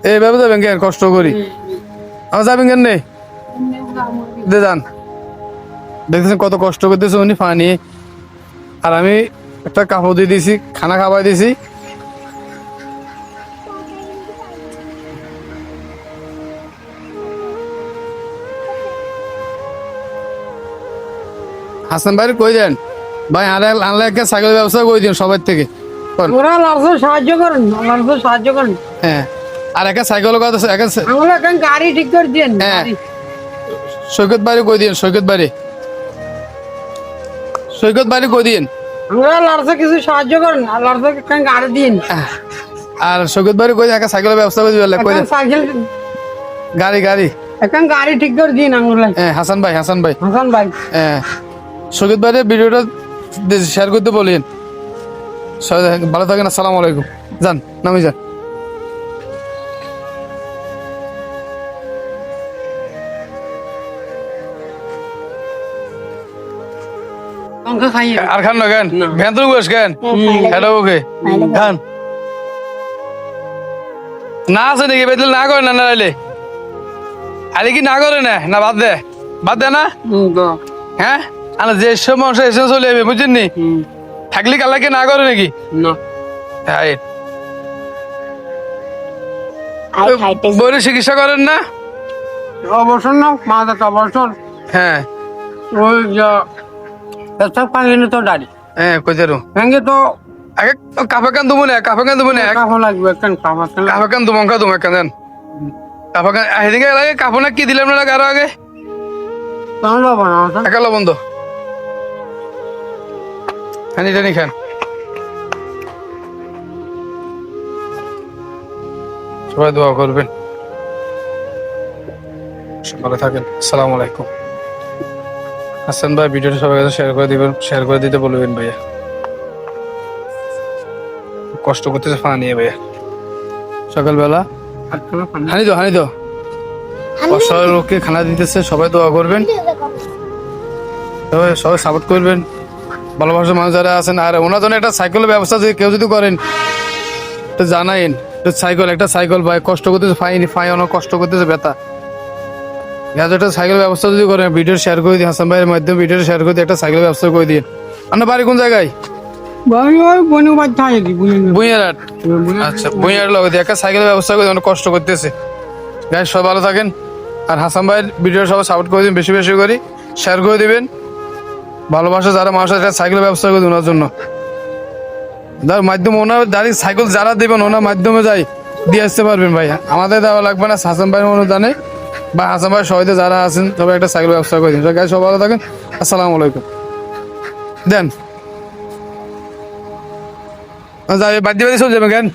এইভাবে যাবেন কেন কষ্ট করি আমার যাবেন কেন নেই দে যান দেখতেছেন কত কষ্ট করতেছে উনি পানি আর আমি একটা কাপড় দিয়ে দিয়েছি খানা খাওয়াই দিয়েছি হাসান ভাই কই দেন ভাই আনলে একটা সাইকেল ব্যবস্থা করে দিন সবার থেকে ওরা লালসা সাহায্য করেন লালসা সাহায্য করেন হ্যাঁ আর একটা সাইকেল কথা আমরা এখন গাড়ি ঠিক করে দিন হ্যাঁ সৈকত বাড়ি কই দিন সৈকত বাড়ি কই দিন আমরা লালসা কিছু সাহায্য করেন আর লালসা এখন গাড়ি দিন আর সৈকত বাড়ি কই একটা সাইকেলের ব্যবস্থা করে দিবেন কই দেন সাইকেল গাড়ি এখন গাড়ি ঠিক করে দিন আমরা হ্যাঁ হাসান ভাই হাসান ভাই হ্যাঁ সৈকত ভাইয়ের ভিডিওটা শেয়ার করতে বলেন ভালো থাকেন আসসালামু আলাইকুম যান নামি যান সংখ্যা খাইয়ে আর খান না কেন ভ্যান তো বস কেন হ্যালো ওকে খান না আছে নাকি বেতল না করে না নাইলে আরে কি না করে না বাদ দে না হ্যাঁ আর যে সমস্যা এসে চলে যাবে বুঝছেন নি থাকলে কালাকে না করে নাকি না হ্যাঁ বইয়ের চিকিৎসা করেন না অবসর না মাথা অবসর হ্যাঁ ওই যা পেশাব পানি তো দাঁড়ি হ্যাঁ কইতেরো ভেঙে তো আগে কাফে কান দুমনে কাফা লাগবে কেন কাফে কান দুমঙ্কা দুমকা দেন কাফে কান এদিকে লাগে কাফে না কি দিলাম না আরো আগে কেমন বাবা না একালো বন্ধ হানি টানি খান সবাই দোয়া করবেন ভালো থাকেন আসসালামু আলাইকুম হাসান ভাই ভিডিওটা সবার কাছে শেয়ার করে দিতে বলবেন ভাইয়া কষ্ট করতেছে ফানা নিয়ে ভাইয়া সকালবেলা হানি দো অসহায় লোককে খানা দিতেছে সবাই দোয়া করবেন সবাই সাপোর্ট করবেন ভালোবাসার মানুষ যারা আছেন আর ওনার জন্য একটা সাইকেলের ব্যবস্থা যদি কেউ যদি করেন তো জানাইন একটা সাইকেল ভাই কষ্ট করতেছে ফাই অনেক কষ্ট করতেছে ব্যথা একটা সাইকেল ব্যবস্থা যদি করেন ভিডিও শেয়ার করে দিন হাসান ভাইয়ের মাধ্যমে ভিডিও শেয়ার করে দিয়ে একটা সাইকেল ব্যবস্থা করে দিন আপনার বাড়ি কোন জায়গায় বুইয়ারহাট আচ্ছা বুইয়ারহাট লগে একটা সাইকেলের ব্যবস্থা করে অনেক কষ্ট করতেছে গাইজ সব ভালো থাকেন আর হাসান ভাইয়ের ভিডিও সবাই সাপোর্ট করে দিন বেশি বেশি করে শেয়ার করে দিবেন ভালোবাসা যারা মানুষ একটা সাইকেলের ব্যবস্থা করে দিন ওনার জন্য যার মাধ্যমে ওনার দাঁড়িয়ে সাইকেল যারা দেবেন ওনার মাধ্যমে যাই দিয়ে আসতে পারবেন ভাই আমাদের দেওয়া লাগবে না হাসান ভাইয়ের অনুদানে বা হাসান ভাই সবাই যারা আছেন সবাই একটা সাইকেল ব্যবস্থা করে দিন গাইজ সব ভালো থাকেন আসসালামু আলাইকুম দেন বাদ দিয়ে চলে যাবেন কেন